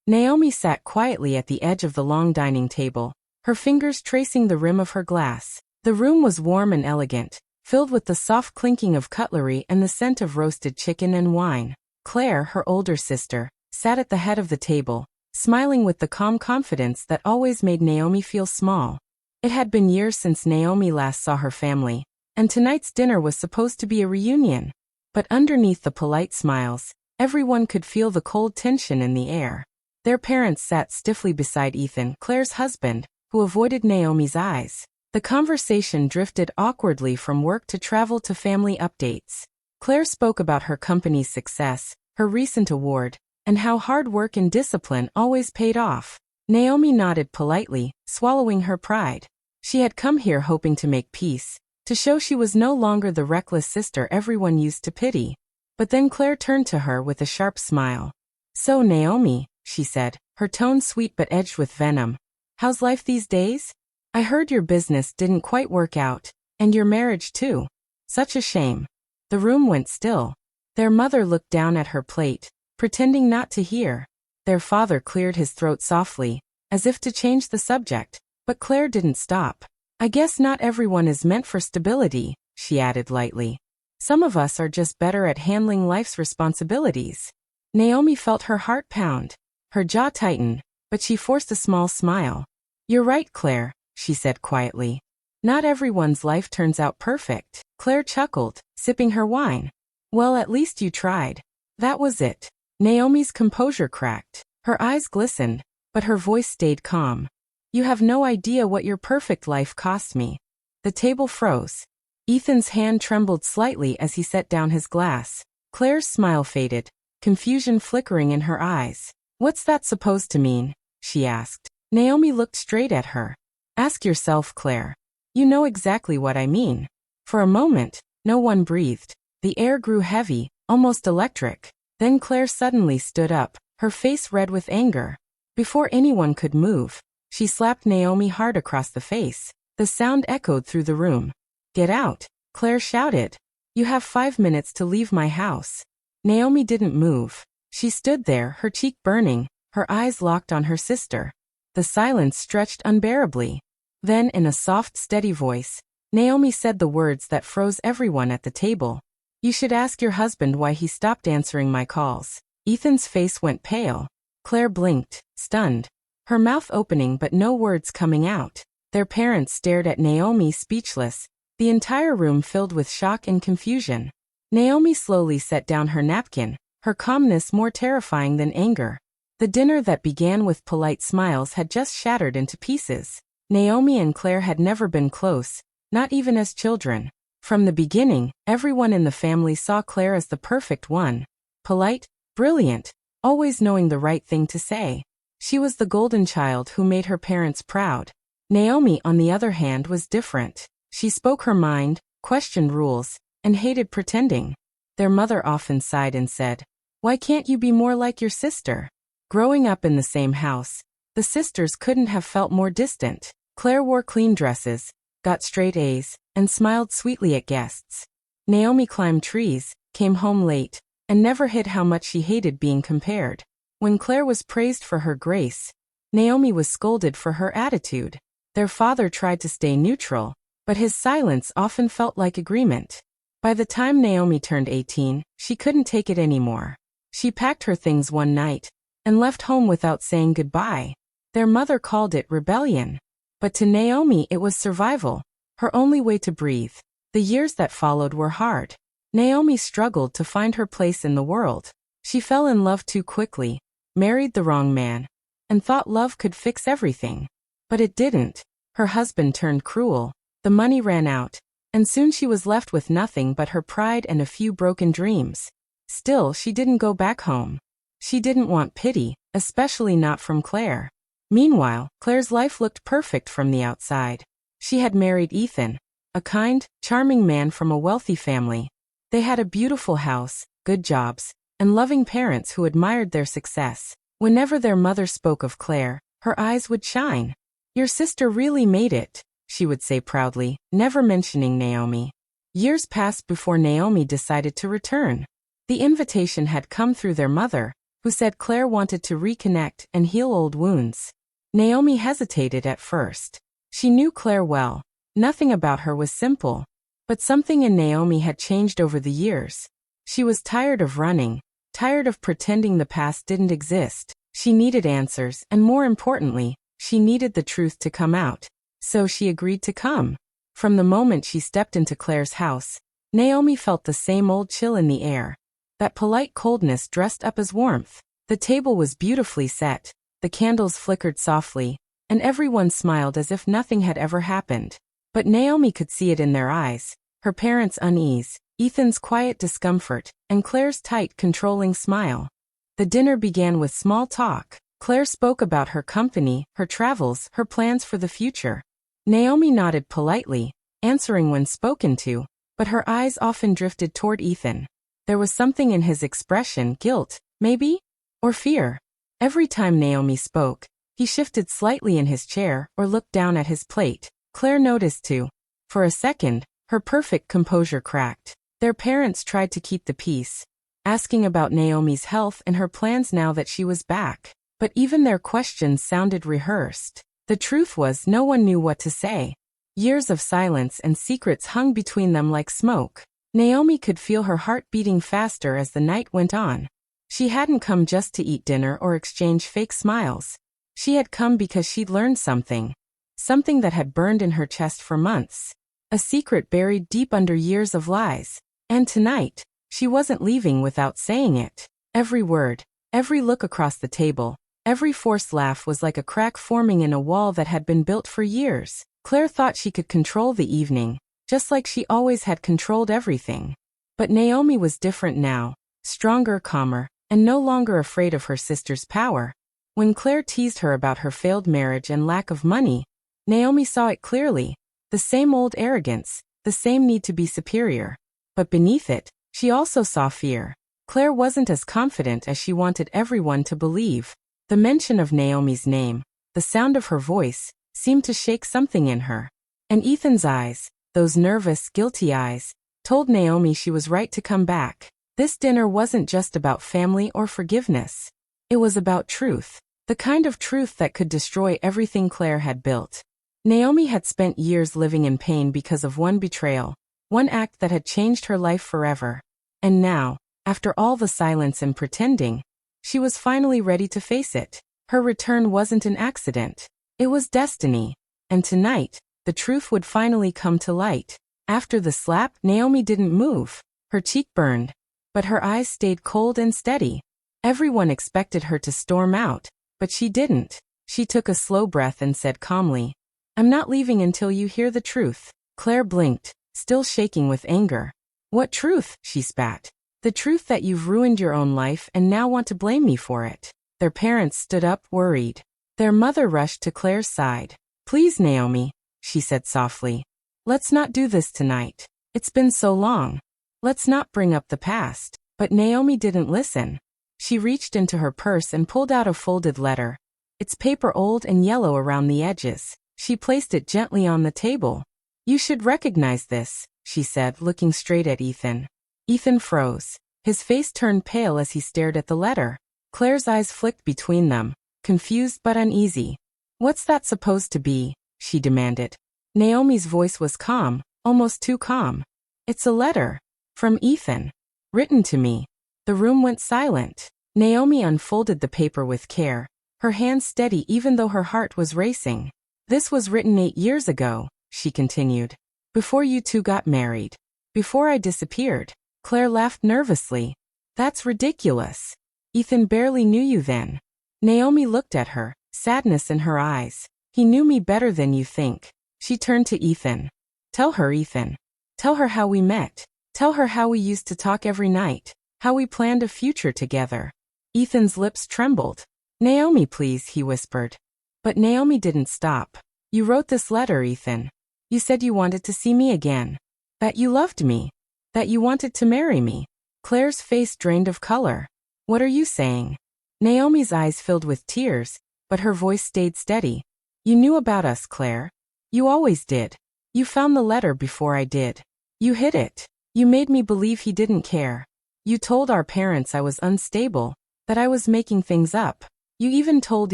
Naomi sat quietly at the edge of the long dining table, her fingers tracing the rim of her glass. The room was warm and elegant, filled with the soft clinking of cutlery and the scent of roasted chicken and wine. Clare, her older sister, sat at the head of the table, smiling with the calm confidence that always made Naomi feel small. It had been years since Naomi last saw her family, and tonight's dinner was supposed to be a reunion. But underneath the polite smiles, everyone could feel the cold tension in the air. Their parents sat stiffly beside Ethan, Clare's husband, who avoided Naomi's eyes. The conversation drifted awkwardly from work to travel to family updates. Clare spoke about her company's success, her recent award, and how hard work and discipline always paid off. Naomi nodded politely, swallowing her pride. She had come here hoping to make peace, to show she was no longer the reckless sister everyone used to pity. But then Clare turned to her with a sharp smile. "So Naomi," she said, her tone sweet but edged with venom, "how's life these days? I heard your business didn't quite work out, and your marriage too. Such a shame." The room went still. Their mother looked down at her plate, pretending not to hear. Their father cleared his throat softly, as if to change the subject, but Clare didn't stop. "I guess not everyone is meant for stability," she added lightly. "Some of us are just better at handling life's responsibilities." Naomi felt her heart pound. Her jaw tightened, but she forced a small smile. "You're right, Clare," she said quietly. "Not everyone's life turns out perfect." Clare chuckled, sipping her wine. "Well, at least you tried." That was it. Naomi's composure cracked. Her eyes glistened, but her voice stayed calm. "You have no idea what your perfect life cost me." The table froze. Ethan's hand trembled slightly as he set down his glass. Clare's smile faded, confusion flickering in her eyes. "What's that supposed to mean?" she asked. Naomi looked straight at her. "Ask yourself, Clare. You know exactly what I mean." For a moment, no one breathed. The air grew heavy, almost electric. Then Clare suddenly stood up, her face red with anger. Before anyone could move, she slapped Naomi hard across the face. The sound echoed through the room. "Get out," Clare shouted. "You have 5 minutes to leave my house." Naomi didn't move. She stood there, her cheek burning, her eyes locked on her sister. The silence stretched unbearably. Then, in a soft, steady voice, Naomi said the words that froze everyone at the table. "You should ask your husband why he stopped answering my calls." Ethan's face went pale. Clare blinked, stunned, her mouth opening but no words coming out. Their parents stared at Naomi, speechless, the entire room filled with shock and confusion. Naomi slowly set down her napkin, her calmness more terrifying than anger. The dinner that began with polite smiles had just shattered into pieces. Naomi and Clare had never been close, not even as children. From the beginning, everyone in the family saw Clare as the perfect one. Polite, brilliant, always knowing the right thing to say. She was the golden child who made her parents proud. Naomi, on the other hand, was different. She spoke her mind, questioned rules, and hated pretending. Their mother often sighed and said, "Why can't you be more like your sister?" Growing up in the same house, the sisters couldn't have felt more distant. Clare wore clean dresses, got straight A's, and smiled sweetly at guests. Naomi climbed trees, came home late, and never hid how much she hated being compared. When Clare was praised for her grace, Naomi was scolded for her attitude. Their father tried to stay neutral, but his silence often felt like agreement. By the time Naomi turned 18, she couldn't take it anymore. She packed her things one night and left home without saying goodbye. Their mother called it rebellion. But to Naomi it was survival, her only way to breathe. The years that followed were hard. Naomi struggled to find her place in the world. She fell in love too quickly, married the wrong man, and thought love could fix everything. But it didn't. Her husband turned cruel, the money ran out, and soon she was left with nothing but her pride and a few broken dreams. Still, she didn't go back home. She didn't want pity, especially not from Clare. Meanwhile, Clare's life looked perfect from the outside. She had married Ethan, a kind, charming man from a wealthy family. They had a beautiful house, good jobs, and loving parents who admired their success. Whenever their mother spoke of Clare, her eyes would shine. "Your sister really made it," she would say proudly, never mentioning Naomi. Years passed before Naomi decided to return. The invitation had come through their mother, who said Clare wanted to reconnect and heal old wounds. Naomi hesitated at first. She knew Clare well. Nothing about her was simple. But something in Naomi had changed over the years. She was tired of running, tired of pretending the past didn't exist. She needed answers, and more importantly, she needed the truth to come out. So she agreed to come. From the moment she stepped into Clare's house, Naomi felt the same old chill in the air. That polite coldness dressed up as warmth. The table was beautifully set, the candles flickered softly, and everyone smiled as if nothing had ever happened. But Naomi could see it in their eyes, her parents' unease, Ethan's quiet discomfort, and Clare's tight, controlling smile. The dinner began with small talk. Clare spoke about her company, her travels, her plans for the future. Naomi nodded politely, answering when spoken to, but her eyes often drifted toward Ethan. There was something in his expression, guilt, maybe? Or fear. Every time Naomi spoke, he shifted slightly in his chair or looked down at his plate. Clare noticed too. For a second, her perfect composure cracked. Their parents tried to keep the peace, asking about Naomi's health and her plans now that she was back. But even their questions sounded rehearsed. The truth was no one knew what to say. Years of silence and secrets hung between them like smoke. Naomi could feel her heart beating faster as the night went on. She hadn't come just to eat dinner or exchange fake smiles. She had come because she'd learned something. Something that had burned in her chest for months. A secret buried deep under years of lies. And tonight, she wasn't leaving without saying it. Every word, every look across the table, every forced laugh was like a crack forming in a wall that had been built for years. Clare thought she could control the evening, just like she always had controlled everything. But Naomi was different now, stronger, calmer, and no longer afraid of her sister's power. When Clare teased her about her failed marriage and lack of money, Naomi saw it clearly. The same old arrogance, the same need to be superior. But beneath it, she also saw fear. Clare wasn't as confident as she wanted everyone to believe. The mention of Naomi's name, the sound of her voice, seemed to shake something in her. And Ethan's eyes, those nervous, guilty eyes, told Naomi she was right to come back. This dinner wasn't just about family or forgiveness. It was about truth. The kind of truth that could destroy everything Clare had built. Naomi had spent years living in pain because of one betrayal, one act that had changed her life forever. And now, after all the silence and pretending, she was finally ready to face it. Her return wasn't an accident. It was destiny. And tonight, the truth would finally come to light. After the slap, Naomi didn't move. Her cheek burned, but her eyes stayed cold and steady. Everyone expected her to storm out, but she didn't. She took a slow breath and said calmly, "I'm not leaving until you hear the truth." Clare blinked, still shaking with anger. "What truth?" she spat. "The truth that you've ruined your own life and now want to blame me for it." Their parents stood up, worried. Their mother rushed to Clare's side. "Please, Naomi," she said softly. "Let's not do this tonight. It's been so long. Let's not bring up the past." But Naomi didn't listen. She reached into her purse and pulled out a folded letter. Its paper old and yellow around the edges. She placed it gently on the table. "You should recognize this," she said, looking straight at Ethan. Ethan froze. His face turned pale as he stared at the letter. Clare's eyes flicked between them, confused but uneasy. "What's that supposed to be?" she demanded. Naomi's voice was calm, almost too calm. "It's a letter. From Ethan. Written to me." The room went silent. Naomi unfolded the paper with care, her hands steady even though her heart was racing. "This was written 8 years ago," she continued. "Before you two got married. Before I disappeared." Clare laughed nervously. "That's ridiculous. Ethan barely knew you then." Naomi looked at her, sadness in her eyes. "He knew me better than you think." She turned to Ethan. "Tell her, Ethan. Tell her how we met. Tell her how we used to talk every night. How we planned a future together." Ethan's lips trembled. "Naomi, please," he whispered. But Naomi didn't stop. "You wrote this letter, Ethan. You said you wanted to see me again. That you loved me. That you wanted to marry me." Clare's face drained of color. "What are you saying?" Naomi's eyes filled with tears, but her voice stayed steady. "You knew about us, Clare. You always did. You found the letter before I did. You hid it. You made me believe he didn't care. You told our parents I was unstable. That I was making things up. You even told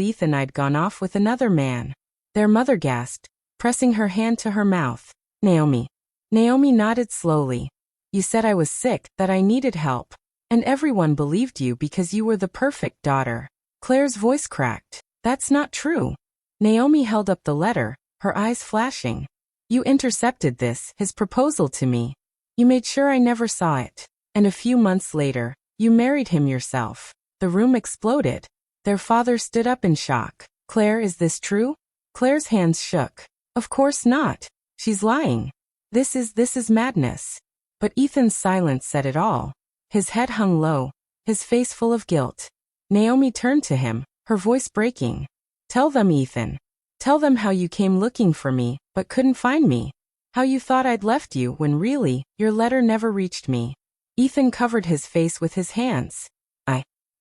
Ethan I'd gone off with another man. Their mother gasped, pressing her hand to her mouth. Naomi. Naomi nodded slowly. You said I was sick, that I needed help. And everyone believed you because you were the perfect daughter. Claire's voice cracked. That's not true. Naomi held up the letter, her eyes flashing. You intercepted this, his proposal to me. You made sure I never saw it. And a few months later, you married him yourself. The room exploded. Their father stood up in shock. Claire, is this true? Claire's hands shook. Of course not. She's lying. This is madness. But Ethan's silence said it all. His head hung low, his face full of guilt. Naomi turned to him, her voice breaking. Tell them, Ethan. Tell them how you came looking for me, but couldn't find me. How you thought I'd left you when really, your letter never reached me. Ethan covered his face with his hands.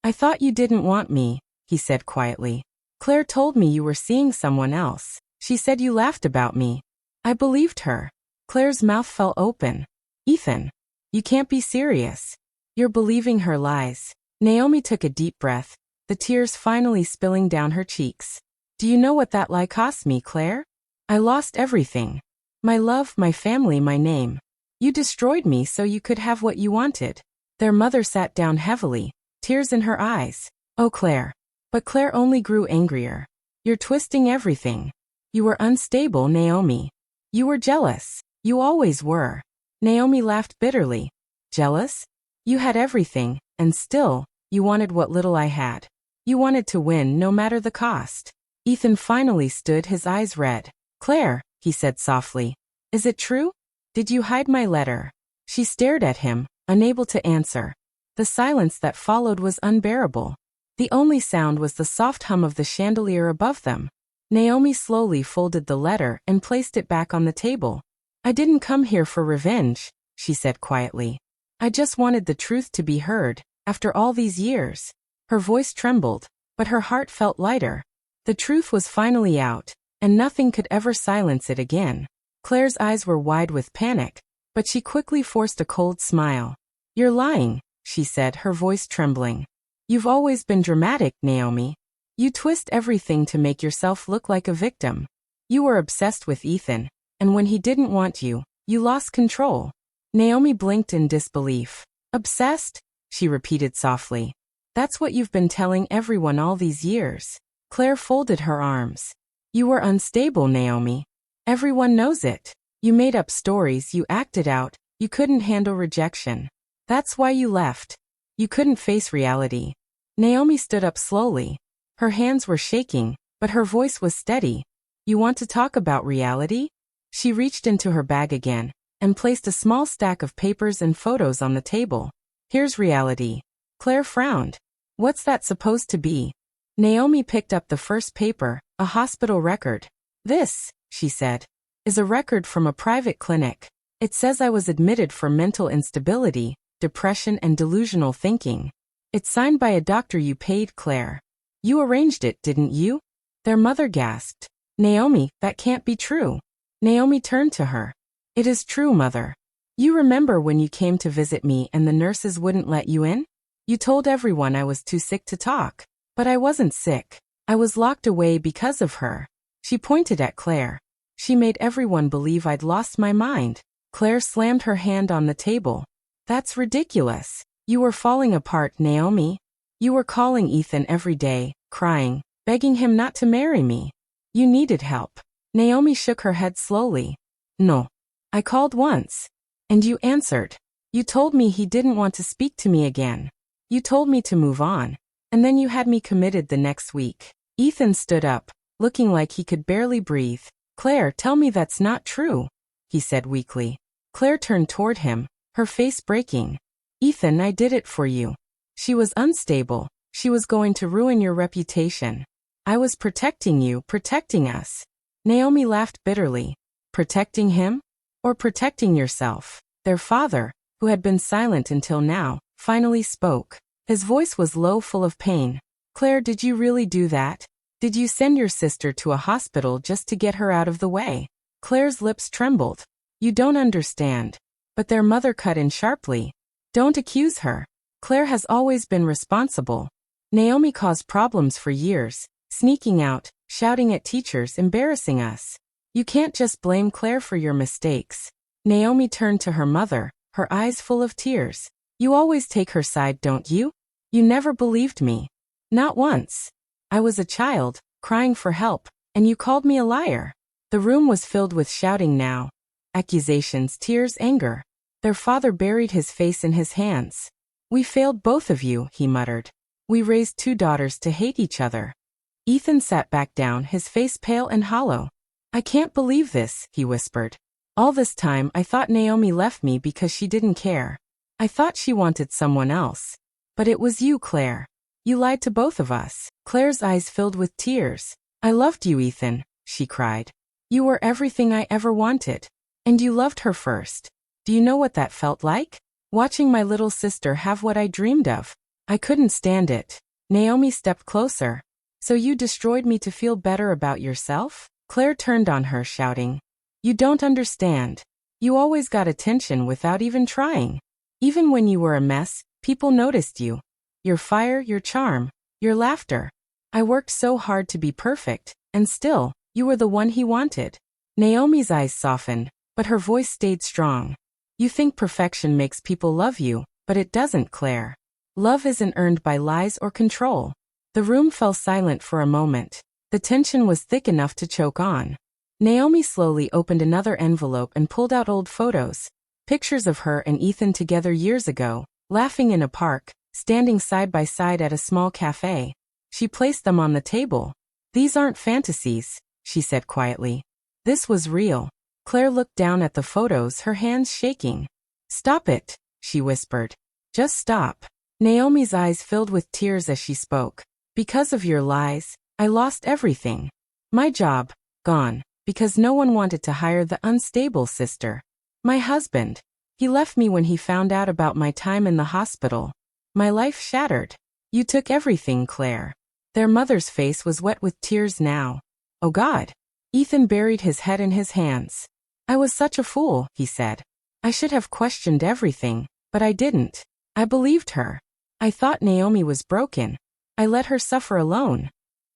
I thought you didn't want me, he said quietly. Claire told me you were seeing someone else. She said you laughed about me. I believed her. Claire's mouth fell open. Ethan, you can't be serious. You're believing her lies. Naomi took a deep breath, the tears finally spilling down her cheeks. Do you know what that lie cost me, Claire? I lost everything. My love, my family, my name. You destroyed me so you could have what you wanted. Their mother sat down heavily, tears in her eyes. Oh, Claire. But Claire only grew angrier. You're twisting everything. You were unstable, Naomi. You were jealous. You always were. Naomi laughed bitterly. Jealous? You had everything, and still, you wanted what little I had. You wanted to win no matter the cost. Ethan finally stood, his eyes red. Claire, he said softly. Is it true? Did you hide my letter? She stared at him, unable to answer. The silence that followed was unbearable. The only sound was the soft hum of the chandelier above them. Naomi slowly folded the letter and placed it back on the table. I didn't come here for revenge, she said quietly. I just wanted the truth to be heard, after all these years. Her voice trembled, but her heart felt lighter. The truth was finally out, and nothing could ever silence it again. Claire's eyes were wide with panic, but she quickly forced a cold smile. You're lying, she said, her voice trembling. You've always been dramatic, Naomi. You twist everything to make yourself look like a victim. You were obsessed with Ethan, and when he didn't want you, you lost control. Naomi blinked in disbelief. Obsessed? She repeated softly. That's what you've been telling everyone all these years. Claire folded her arms. You were unstable, Naomi. Everyone knows it. You made up stories, you acted out, you couldn't handle rejection. That's why you left. You couldn't face reality. Naomi stood up slowly. Her hands were shaking, but her voice was steady. You want to talk about reality? She reached into her bag again, and placed a small stack of papers and photos on the table. Here's reality. Claire frowned. What's that supposed to be? Naomi picked up the first paper, a hospital record. This, she said, is a record from a private clinic. It says I was admitted for mental instability, depression and delusional thinking. It's signed by a doctor you paid, Claire. You arranged it, didn't you? Their mother gasped. Naomi, that can't be true. Naomi turned to her. It is true, Mother. You remember when you came to visit me and the nurses wouldn't let you in? You told everyone I was too sick to talk. But I wasn't sick. I was locked away because of her. She pointed at Claire. She made everyone believe I'd lost my mind. Claire slammed her hand on the table. That's ridiculous. You were falling apart, Naomi. You were calling Ethan every day, crying, begging him not to marry me. You needed help. Naomi shook her head slowly. No. I called once. And you answered. You told me he didn't want to speak to me again. You told me to move on. And then you had me committed the next week. Ethan stood up, looking like he could barely breathe. Claire, tell me that's not true, he said weakly. Claire turned toward him, her face breaking. Ethan, I did it for you. She was unstable. She was going to ruin your reputation. I was protecting you, protecting us. Naomi laughed bitterly. Protecting him? Or protecting yourself? Their father, who had been silent until now, finally spoke. His voice was low, full of pain. Claire, did you really do that? Did you send your sister to a hospital just to get her out of the way? Claire's lips trembled. You don't understand. But their mother cut in sharply. Don't accuse her. Claire has always been responsible. Naomi caused problems for years, sneaking out, shouting at teachers, embarrassing us. You can't just blame Claire for your mistakes. Naomi turned to her mother, her eyes full of tears. You always take her side, don't you? You never believed me. Not once. I was a child, crying for help, and you called me a liar. The room was filled with shouting now. Accusations, tears, anger. Their father buried his face in his hands. We failed both of you, he muttered. We raised 2 daughters to hate each other. Ethan sat back down, his face pale and hollow. I can't believe this, he whispered. All this time I thought Naomi left me because she didn't care. I thought she wanted someone else. But it was you, Claire. You lied to both of us. Claire's eyes filled with tears. I loved you, Ethan, she cried. You were everything I ever wanted. And you loved her first. Do you know what that felt like? Watching my little sister have what I dreamed of. I couldn't stand it. Naomi stepped closer. So you destroyed me to feel better about yourself? Claire turned on her, shouting. You don't understand. You always got attention without even trying. Even when you were a mess, people noticed you. Your fire, your charm, your laughter. I worked so hard to be perfect, and still, you were the one he wanted. Naomi's eyes softened, but her voice stayed strong. You think perfection makes people love you, but it doesn't, Claire. Love isn't earned by lies or control. The room fell silent for a moment. The tension was thick enough to choke on. Naomi slowly opened another envelope and pulled out old photos. Pictures of her and Ethan together years ago, laughing in a park, standing side by side at a small cafe. She placed them on the table. These aren't fantasies, she said quietly. This was real. Claire looked down at the photos, her hands shaking. Stop it, she whispered. Just stop. Naomi's eyes filled with tears as she spoke. Because of your lies, I lost everything. My job, gone, because no one wanted to hire the unstable sister. My husband, he left me when he found out about my time in the hospital. My life shattered. You took everything, Claire. Their mother's face was wet with tears now. Oh God. Ethan buried his head in his hands. I was such a fool, he said. I should have questioned everything, but I didn't. I believed her. I thought Naomi was broken. I let her suffer alone.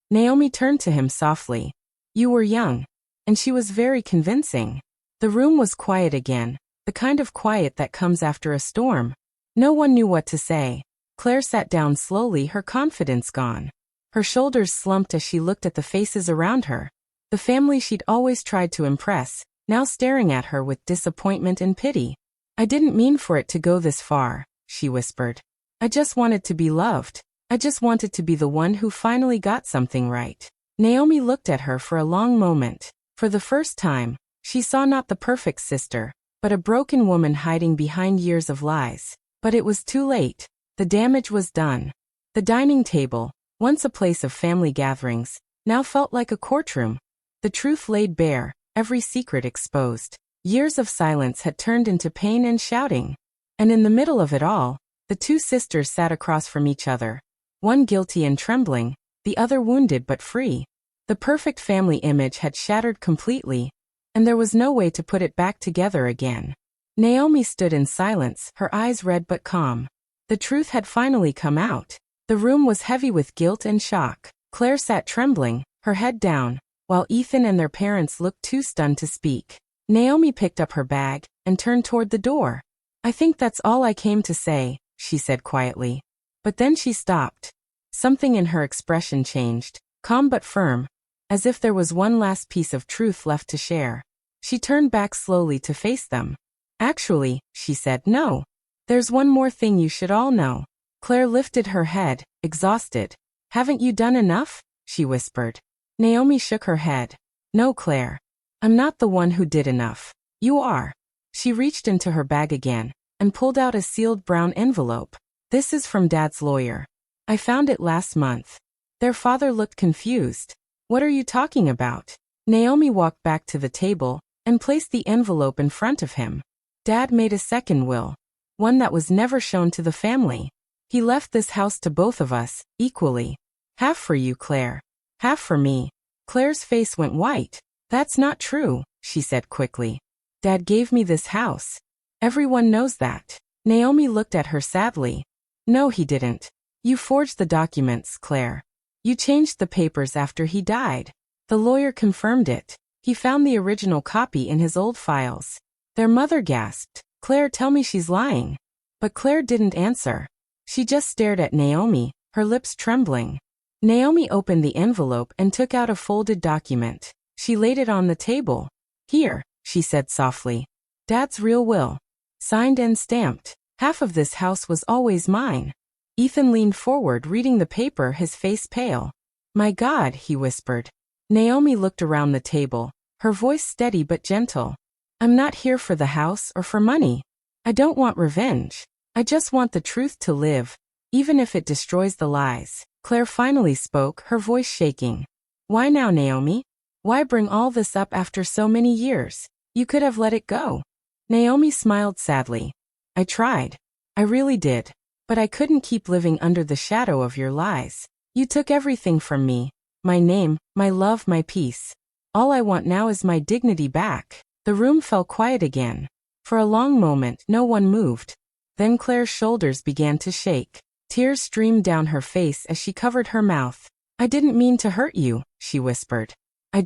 Naomi turned to him softly. You were young. And she was very convincing. The room was quiet again, the kind of quiet that comes after a storm. No one knew what to say. Claire sat down slowly, her confidence gone. Her shoulders slumped as she looked at the faces around her. The family she'd always tried to impress, now staring at her with disappointment and pity. I didn't mean for it to go this far, she whispered. I just wanted to be loved. I just wanted to be the one who finally got something right. Naomi looked at her for a long moment. For the first time, she saw not the perfect sister, but a broken woman hiding behind years of lies. But it was too late. The damage was done. The dining table, once a place of family gatherings, now felt like a courtroom. The truth laid bare, every secret exposed. Years of silence had turned into pain and shouting. And in the middle of it all, the 2 sisters sat across from each other. One guilty and trembling, the other wounded but free. The perfect family image had shattered completely, and there was no way to put it back together again. Naomi stood in silence, her eyes red but calm. The truth had finally come out. The room was heavy with guilt and shock. Claire sat trembling, her head down, while Ethan and their parents looked too stunned to speak. Naomi picked up her bag and turned toward the door. I think that's all I came to say, she said quietly. But then she stopped. Something in her expression changed, calm but firm, as if there was one last piece of truth left to share. She turned back slowly to face them. Actually, she said, no. There's one more thing you should all know. Claire lifted her head, exhausted. Haven't you done enough? She whispered. Naomi shook her head. No, Claire. I'm not the one who did enough. You are. She reached into her bag again and pulled out a sealed brown envelope. This is from Dad's lawyer. I found it last month. Their father looked confused. What are you talking about? Naomi walked back to the table and placed the envelope in front of him. Dad made a second will. One that was never shown to the family. He left this house to both of us, equally. Half for you, Claire. Half for me. Claire's face went white. That's not true, she said quickly. Dad gave me this house. Everyone knows that. Naomi looked at her sadly. No, he didn't. You forged the documents, Claire. You changed the papers after he died. The lawyer confirmed it. He found the original copy in his old files. Their mother gasped. Claire, tell me she's lying. But Claire didn't answer. She just stared at Naomi, her lips trembling. Naomi opened the envelope and took out a folded document. She laid it on the table. Here, she said softly. Dad's real will. Signed and stamped. Half of this house was always mine. Ethan leaned forward, reading the paper, his face pale. My God, he whispered. Naomi looked around the table, her voice steady but gentle. I'm not here for the house or for money. I don't want revenge. I just want the truth to live, even if it destroys the lies. Claire finally spoke, her voice shaking. Why now, Naomi? Why bring all this up after so many years? You could have let it go. Naomi smiled sadly. I tried. I really did. But I couldn't keep living under the shadow of your lies. You took everything from me. My name, my love, my peace. All I want now is my dignity back. The room fell quiet again. For a long moment, no one moved. Then Claire's shoulders began to shake. Tears streamed down her face as she covered her mouth. I didn't mean to hurt you, she whispered. I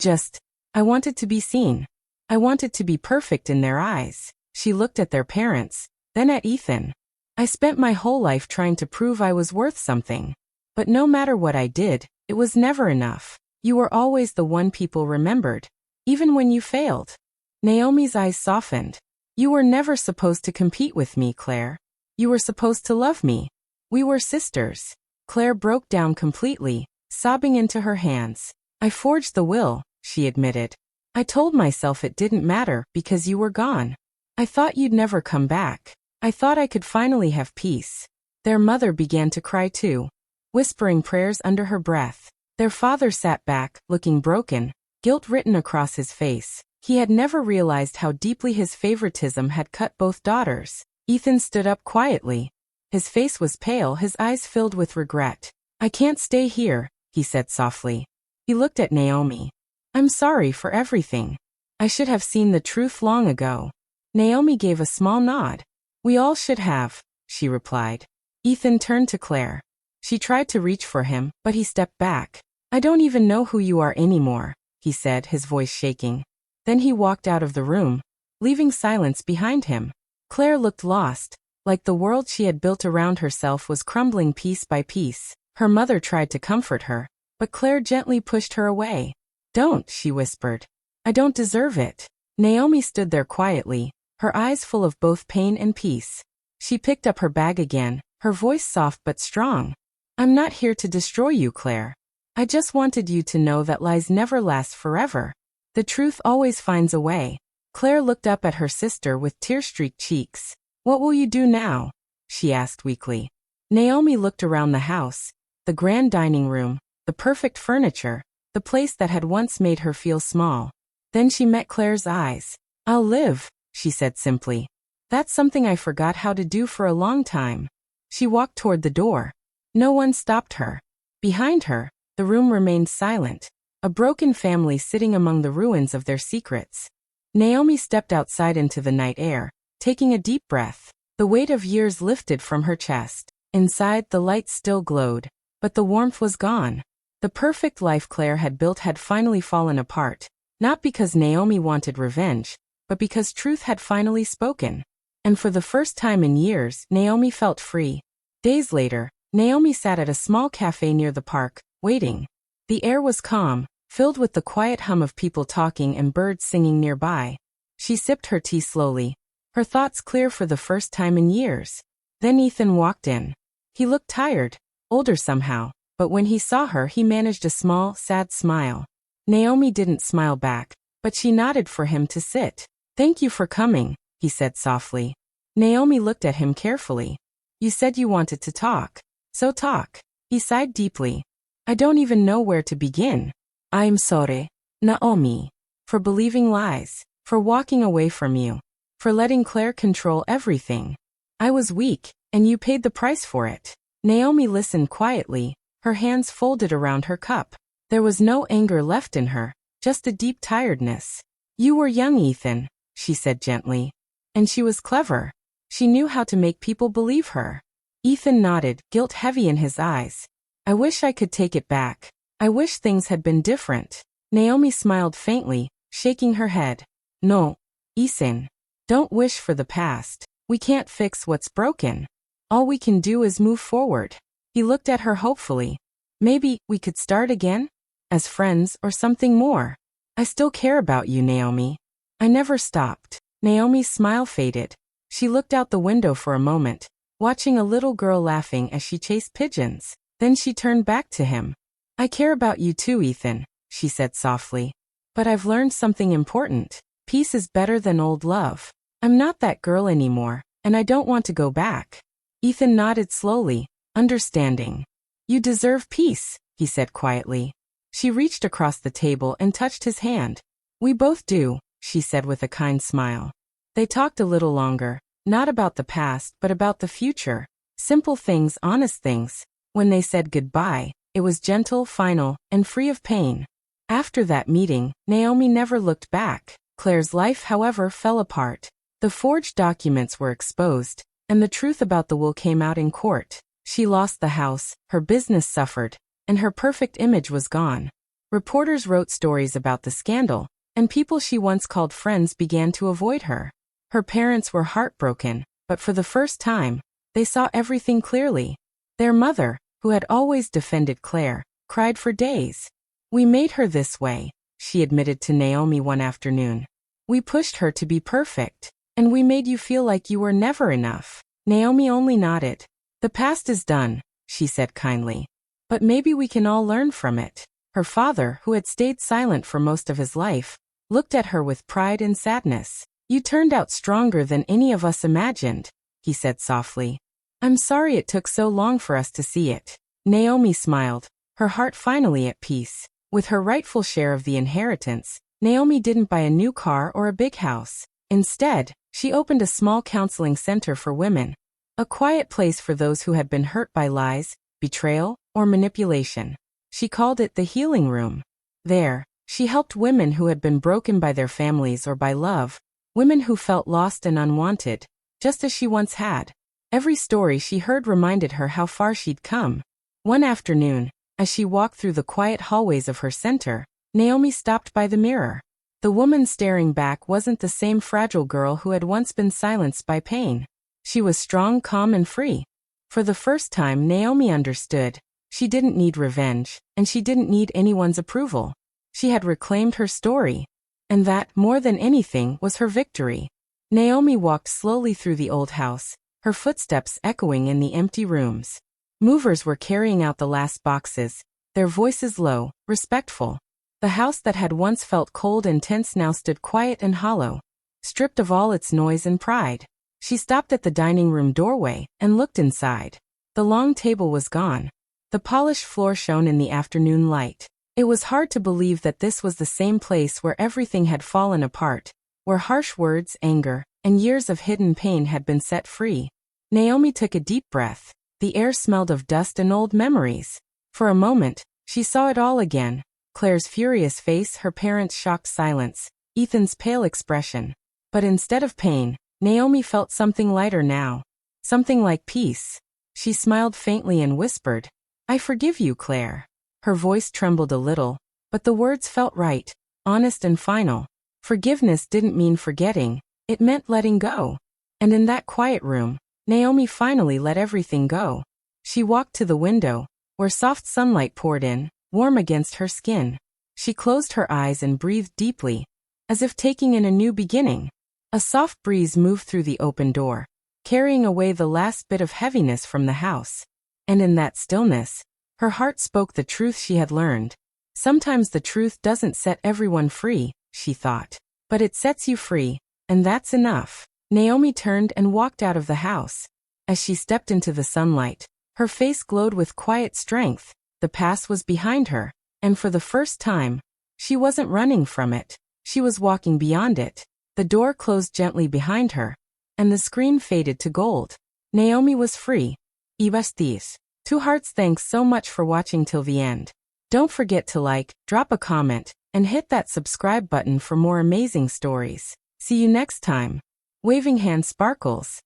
wanted to be seen. I wanted to be perfect in their eyes. She looked at their parents, then at Ethan. I spent my whole life trying to prove I was worth something. But no matter what I did, it was never enough. You were always the one people remembered, even when you failed. Naomi's eyes softened. You were never supposed to compete with me, Claire. You were supposed to love me. We were sisters. Claire broke down completely, sobbing into her hands. I forged the will, she admitted. I told myself it didn't matter because you were gone. I thought you'd never come back. I thought I could finally have peace. Their mother began to cry too, whispering prayers under her breath. Their father sat back, looking broken, guilt written across his face. He had never realized how deeply his favoritism had cut both daughters. Ethan stood up quietly. His face was pale, his eyes filled with regret. I can't stay here, he said softly. He looked at Naomi. I'm sorry for everything. I should have seen the truth long ago. Naomi gave a small nod. We all should have, she replied. Ethan turned to Claire. She tried to reach for him, but he stepped back. I don't even know who you are anymore, he said, his voice shaking. Then he walked out of the room, leaving silence behind him. Claire looked lost, like the world she had built around herself was crumbling piece by piece. Her mother tried to comfort her, but Claire gently pushed her away. Don't, she whispered. I don't deserve it. Naomi stood there quietly, her eyes full of both pain and peace. She picked up her bag again, her voice soft but strong. I'm not here to destroy you, Claire. I just wanted you to know that lies never last forever. The truth always finds a way. Claire looked up at her sister with tear-streaked cheeks. What will you do now? She asked weakly. Naomi looked around the house, the grand dining room, the perfect furniture, the place that had once made her feel small. Then she met Claire's eyes. I'll live, she said simply. That's something I forgot how to do for a long time. She walked toward the door. No one stopped her. Behind her, the room remained silent, a broken family sitting among the ruins of their secrets. Naomi stepped outside into the night air, taking a deep breath. The weight of years lifted from her chest. Inside, the light still glowed, but the warmth was gone. The perfect life Claire had built had finally fallen apart, not because Naomi wanted revenge, but because truth had finally spoken. And for the first time in years, Naomi felt free. Days later, Naomi sat at a small cafe near the park, waiting. The air was calm, filled with the quiet hum of people talking and birds singing nearby. She sipped her tea slowly, her thoughts clear for the first time in years. Then Ethan walked in. He looked tired, older somehow, but when he saw her he managed a small, sad smile. Naomi didn't smile back, but she nodded for him to sit. Thank you for coming, he said softly. Naomi looked at him carefully. You said you wanted to talk. So talk. He sighed deeply. I don't even know where to begin. I'm sorry, Naomi, for believing lies, for walking away from you, for letting Claire control everything. I was weak, and you paid the price for it. Naomi listened quietly, her hands folded around her cup. There was no anger left in her, just a deep tiredness. You were young, Ethan, she said gently. And she was clever. She knew how to make people believe her. Ethan nodded, guilt heavy in his eyes. I wish I could take it back. I wish things had been different. Naomi smiled faintly, shaking her head. No, Ethan. Don't wish for the past. We can't fix what's broken. All we can do is move forward. He looked at her hopefully. Maybe we could start again? As friends or something more. I still care about you, Naomi. I never stopped. Naomi's smile faded. She looked out the window for a moment, watching a little girl laughing as she chased pigeons. Then she turned back to him. I care about you too, Ethan, she said softly. But I've learned something important. Peace is better than old love. I'm not that girl anymore, and I don't want to go back. Ethan nodded slowly, understanding. You deserve peace, he said quietly. She reached across the table and touched his hand. We both do, she said with a kind smile. They talked a little longer, not about the past but about the future. Simple things, honest things. When they said goodbye, it was gentle, final, and free of pain. After that meeting, Naomi never looked back. Claire's life, however, fell apart. The forged documents were exposed, and the truth about the will came out in court. She lost the house, her business suffered, and her perfect image was gone. Reporters wrote stories about the scandal, and people she once called friends began to avoid her. Her parents were heartbroken, but for the first time, they saw everything clearly. Their mother, who had always defended Clare, cried for days. We made her this way, she admitted to Naomi one afternoon. We pushed her to be perfect, and we made you feel like you were never enough. Naomi only nodded. The past is done, she said kindly. But maybe we can all learn from it. Her father, who had stayed silent for most of his life, looked at her with pride and sadness. You turned out stronger than any of us imagined, he said softly. I'm sorry it took so long for us to see it. Naomi smiled, her heart finally at peace. With her rightful share of the inheritance, Naomi didn't buy a new car or a big house. Instead, she opened a small counseling center for women, a quiet place for those who had been hurt by lies, betrayal, or manipulation. She called it the healing room. There, she helped women who had been broken by their families or by love, women who felt lost and unwanted, just as she once had. Every story she heard reminded her how far she'd come. One afternoon, as she walked through the quiet hallways of her center, Naomi stopped by the mirror. The woman staring back wasn't the same fragile girl who had once been silenced by pain. She was strong, calm, and free. For the first time, Naomi understood. She didn't need revenge, and she didn't need anyone's approval. She had reclaimed her story. And that, more than anything, was her victory. Naomi walked slowly through the old house, her footsteps echoing in the empty rooms. Movers were carrying out the last boxes, their voices low, respectful. The house that had once felt cold and tense now stood quiet and hollow, stripped of all its noise and pride. She stopped at the dining room doorway and looked inside. The long table was gone. The polished floor shone in the afternoon light. It was hard to believe that this was the same place where everything had fallen apart, where harsh words, anger, and years of hidden pain had been set free. Naomi took a deep breath. The air smelled of dust and old memories. For a moment, she saw it all again. Claire's furious face, her parents' shocked silence, Ethan's pale expression. But instead of pain, Naomi felt something lighter now. Something like peace. She smiled faintly and whispered, I forgive you, Clare. Her voice trembled a little, but the words felt right, honest and final. Forgiveness didn't mean forgetting, it meant letting go. And in that quiet room, Naomi finally let everything go. She walked to the window, where soft sunlight poured in, warm against her skin. She closed her eyes and breathed deeply, as if taking in a new beginning. A soft breeze moved through the open door, carrying away the last bit of heaviness from the house. And in that stillness, her heart spoke the truth she had learned. Sometimes the truth doesn't set everyone free, she thought, but it sets you free, and that's enough. Naomi turned and walked out of the house. As she stepped into the sunlight, her face glowed with quiet strength. The past was behind her, and for the first time, she wasn't running from it. She was walking beyond it. The door closed gently behind her, and the screen faded to gold. Naomi was free. Ibastis. Two Hearts, thanks so much for watching till the end. Don't forget to like, drop a comment, and hit that subscribe button for more amazing stories. See you next time. Waving hand sparkles.